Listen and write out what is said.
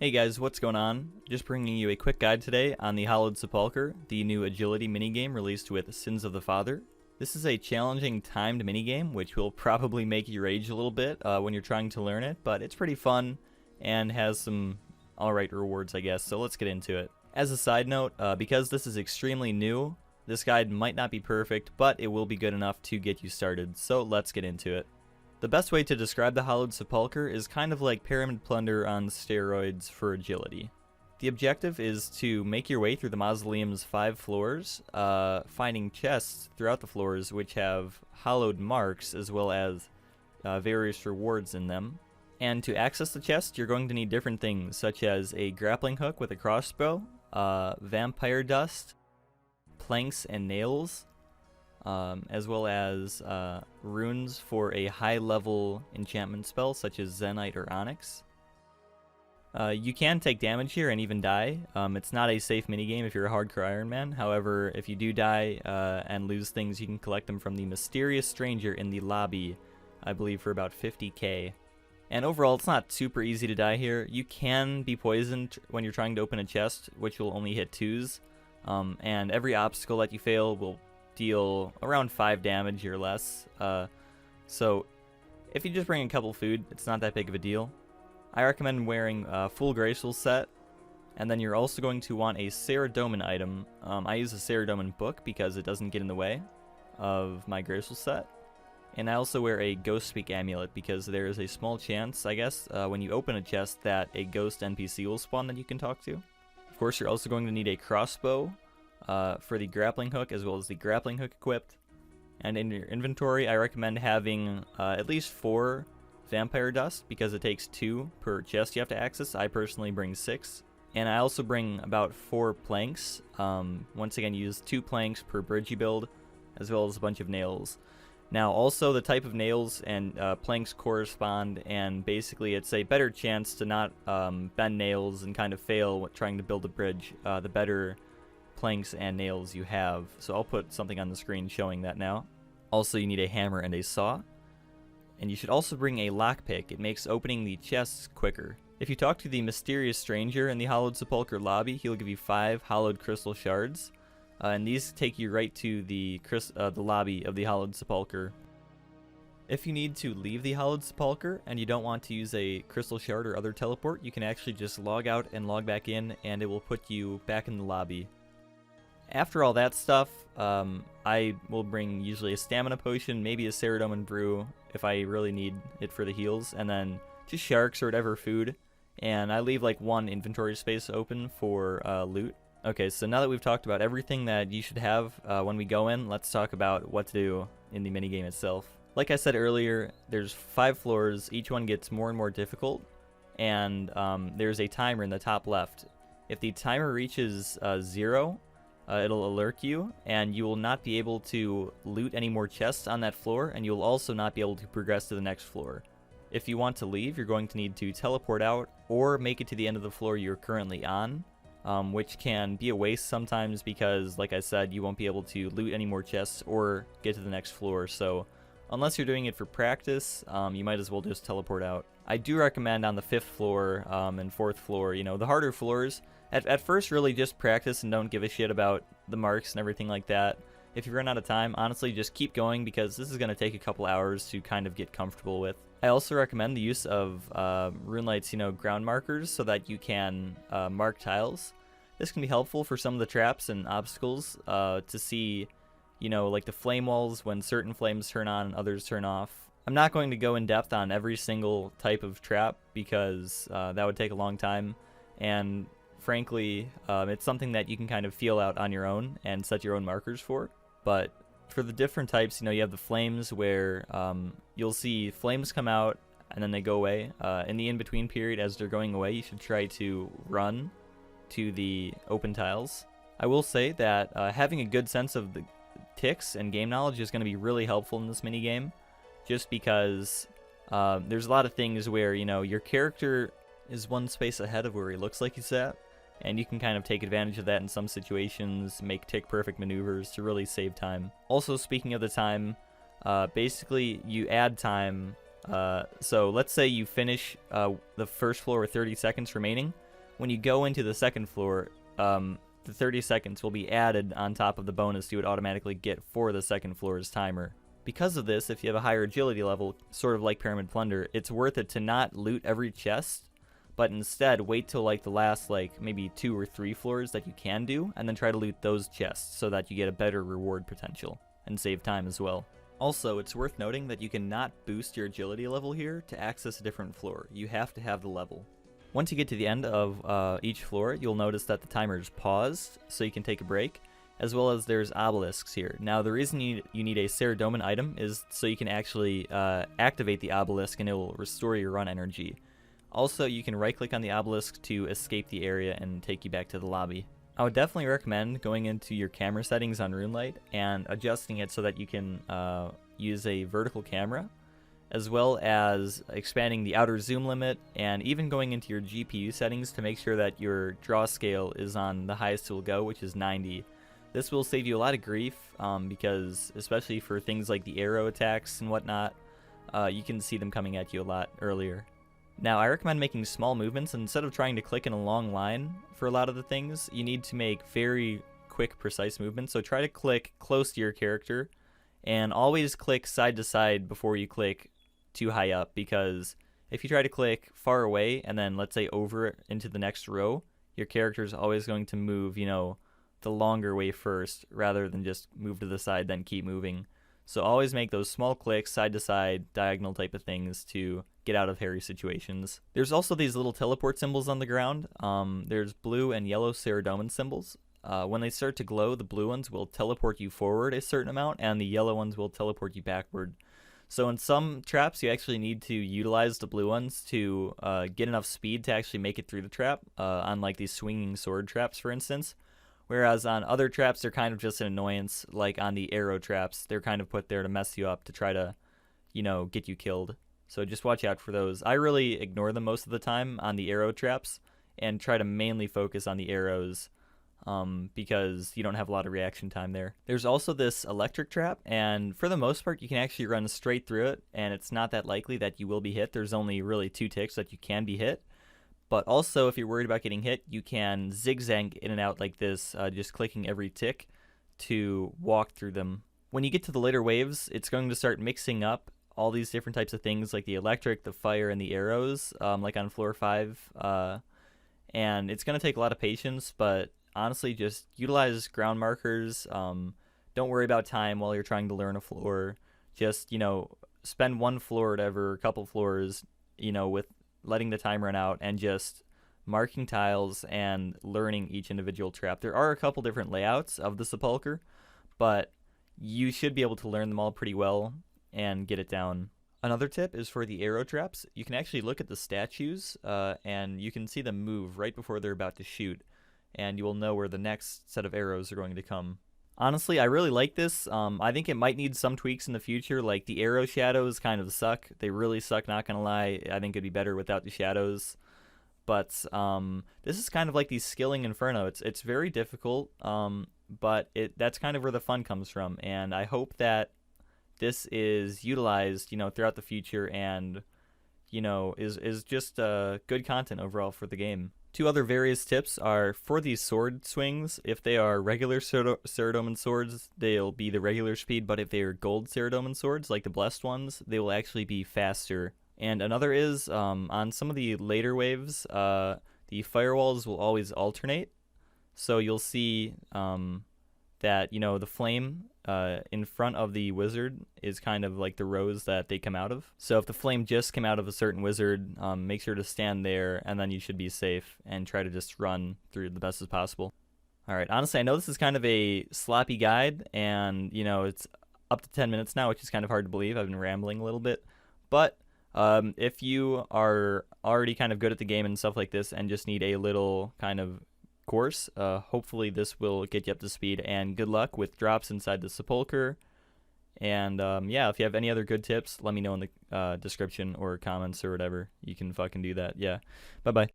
Hey guys, what's going on? Just bringing you a quick guide today on the Hollowed Sepulcher, the new agility minigame released with Sins of the Father. This is a challenging timed minigame, which will probably make you rage a little bit when you're trying to learn it, but it's pretty fun and has some alright rewards, I guess, so let's get into it. As a side note, because this is extremely new, this guide might not be perfect, but it will be good enough to get you started, so let's get into it. The best way to describe the Hollowed Sepulcher is kind of like Pyramid Plunder on steroids for agility. The objective is to make your way through the mausoleum's 5 floors, finding chests throughout the floors which have hollowed marks as well as various rewards in them. And to access the chest, you're going to need different things, such as a grappling hook with a crossbow, vampire dust, planks and nails, as well as runes for a high-level enchantment spell such as Zenite or Onyx. You can take damage here and even die. It's not a safe minigame if you're a hardcore Iron Man. However, if you do die and lose things, you can collect them from the mysterious stranger in the lobby, I believe for about 50k. And overall, it's not super easy to die here. You can be poisoned when you're trying to open a chest, which will only hit 2s. And every obstacle that you fail will deal around 5 damage or less, so if you just bring a couple food, it's not that big of a deal. I recommend wearing a full Graceful set, and then you're also going to want a Ceradomin item. I use a Ceradomin book because it doesn't get in the way of my Graceful set, and I also wear a Ghost Speak amulet because there is a small chance, I guess, when you open a chest that a ghost NPC will spawn that you can talk to. Of course, you're also going to need a crossbow for the grappling hook, as well as the grappling hook equipped. And in your inventory, I recommend having at least 4 vampire dust, because it takes 2 per chest you have to access. I personally bring 6. And I also bring about 4 planks. Once again, use 2 planks per bridge you build, as well as a bunch of nails. Now, also, the type of nails and planks correspond, and basically it's a better chance to not bend nails and kind of fail when trying to build a bridge, the better planks and nails you have. So I'll put something on the screen showing that now. Also, you need a hammer and a saw. And you should also bring a lockpick. It makes opening the chests quicker. If you talk to the mysterious stranger in the Hollowed Sepulcher lobby, he'll give you 5 hollowed crystal shards. And these take you right to the lobby of the Hollowed Sepulcher. If you need to leave the Hollowed Sepulcher and you don't want to use a crystal shard or other teleport, you can actually just log out and log back in, and it will put you back in the lobby. After all that stuff, I will bring usually a stamina potion, maybe a Ceradomin brew if I really need it for the heals, and then just sharks or whatever food. And I leave like 1 inventory space open for loot. Okay, so now that we've talked about everything that you should have when we go in, let's talk about what to do in the minigame itself. Like I said earlier, there's 5 floors, each one gets more and more difficult, and there's a timer in the top left. If the timer reaches 0, it'll alert you, and you will not be able to loot any more chests on that floor, and you'll also not be able to progress to the next floor. If you want to leave, you're going to need to teleport out or make it to the end of the floor you're currently on, which can be a waste sometimes because, like I said, you won't be able to loot any more chests or get to the next floor. So unless you're doing it for practice, you might as well just teleport out. I do recommend on the 5th floor and 4th floor, you know, the harder floors, at first really just practice and don't give a shit about the marks and everything like that. If you run out of time, honestly, just keep going because this is going to take a couple hours to kind of get comfortable with. I also recommend the use of Runelight's, you know, ground markers so that you can mark tiles. This can be helpful for some of the traps and obstacles to see, you know, like the flame walls when certain flames turn on and others turn off. I'm not going to go in depth on every single type of trap because that would take a long time, and frankly, it's something that you can kind of feel out on your own and set your own markers for. But for the different types, you know, you have the flames where you'll see flames come out and then they go away. In the in-between period, as they're going away, you should try to run to the open tiles. I will say that having a good sense of the ticks and game knowledge is going to be really helpful in this minigame, just because there's a lot of things where, you know, your character is 1 space ahead of where he looks like he's at, and you can kind of take advantage of that in some situations, make tick-perfect maneuvers to really save time. Also, speaking of the time, basically you add time. So let's say you finish the first floor with 30 seconds remaining. when you go into the second floor, the 30 seconds will be added on top of the bonus you would automatically get for the second floor's timer. Because of this, if you have a higher agility level, sort of like Pyramid Plunder, it's worth it to not loot every chest, but instead wait till like the last maybe 2 or 3 floors that you can do, and then try to loot those chests so that you get a better reward potential, and save time as well. Also, it's worth noting that you cannot boost your agility level here to access a different floor. You have to have the level. Once you get to the end of each floor, you'll notice that the timer is paused, so you can take a break, as well as there's obelisks here. Now, the reason you need a Ceredoman item is so you can actually activate the obelisk and it will restore your run energy. Also, you can right-click on the obelisk to escape the area and take you back to the lobby. I would definitely recommend going into your camera settings on RuneLite and adjusting it so that you can use a vertical camera, as well as expanding the outer zoom limit, and even going into your GPU settings to make sure that your draw scale is on the highest it will go, which is 90. This will save you a lot of grief, because especially for things like the arrow attacks and whatnot, you can see them coming at you a lot earlier. Now, I recommend making small movements, and instead of trying to click in a long line for a lot of the things, you need to make very quick, precise movements. So try to click close to your character, and always click side to side before you click too high up, because if you try to click far away and then let's say over into the next row, your character is always going to move, the longer way first rather than just move to the side then keep moving. So always make those small clicks, side to side, diagonal type of things to get out of hairy situations. There's also these little teleport symbols on the ground. There's blue and yellow Ceredoman symbols. When they start to glow, the blue ones will teleport you forward a certain amount, and the yellow ones will teleport you backward. So in some traps, you actually need to utilize the blue ones to get enough speed to actually make it through the trap, on like these swinging sword traps, for instance. Whereas on other traps, they're kind of just an annoyance, like on the arrow traps. They're kind of put there to mess you up, to try to, get you killed. So just watch out for those. I really ignore them most of the time on the arrow traps and try to mainly focus on the arrows, because you don't have a lot of reaction time there. There's also this electric trap, and for the most part you can actually run straight through it, and it's not that likely that you will be hit. There's only really 2 ticks that you can be hit. But also, if you're worried about getting hit, you can zigzag in and out like this, just clicking every tick to walk through them. When you get to the later waves, it's going to start mixing up all these different types of things, like the electric, the fire, and the arrows, like on floor 5. And it's going to take a lot of patience, but honestly, just utilize ground markers. Don't worry about time while you're trying to learn a floor. Just, spend 1 floor or whatever, a couple floors, with letting the time run out and just marking tiles and learning each individual trap. There are a couple different layouts of the Sepulchre, but you should be able to learn them all pretty well and get it down. Another tip is for the arrow traps. You can actually look at the statues, and you can see them move right before they're about to shoot, and you will know where the next set of arrows are going to come. Honestly, I really like this. I think it might need some tweaks in the future, like the arrow shadows kind of suck. They really suck, not gonna lie. I think it'd be better without the shadows. But this is kind of like the skilling Inferno. It's very difficult, but that's kind of where the fun comes from. And I hope that this is utilized, throughout the future, and is just good content overall for the game. 2 other various tips are for these sword swings. If they are regular Ceredoman swords, they'll be the regular speed, but if they are gold Ceredoman swords, like the blessed ones, they will actually be faster. And another is, on some of the later waves, the firewalls will always alternate. So you'll see that, the flame in front of the wizard is kind of like the rows that they come out of. So if the flame just came out of a certain wizard, make sure to stand there, and then you should be safe, and try to just run through the best as possible. Alright, honestly, I know this is kind of a sloppy guide, and, it's up to 10 minutes now, which is kind of hard to believe. I've been rambling a little bit. But if you are already kind of good at the game and stuff like this, and just need a little kind of course, hopefully this will get you up to speed, and good luck with drops inside the Sepulchre. And yeah, if you have any other good tips, let me know in the description or comments or whatever. You can fucking do that. Yeah, bye bye.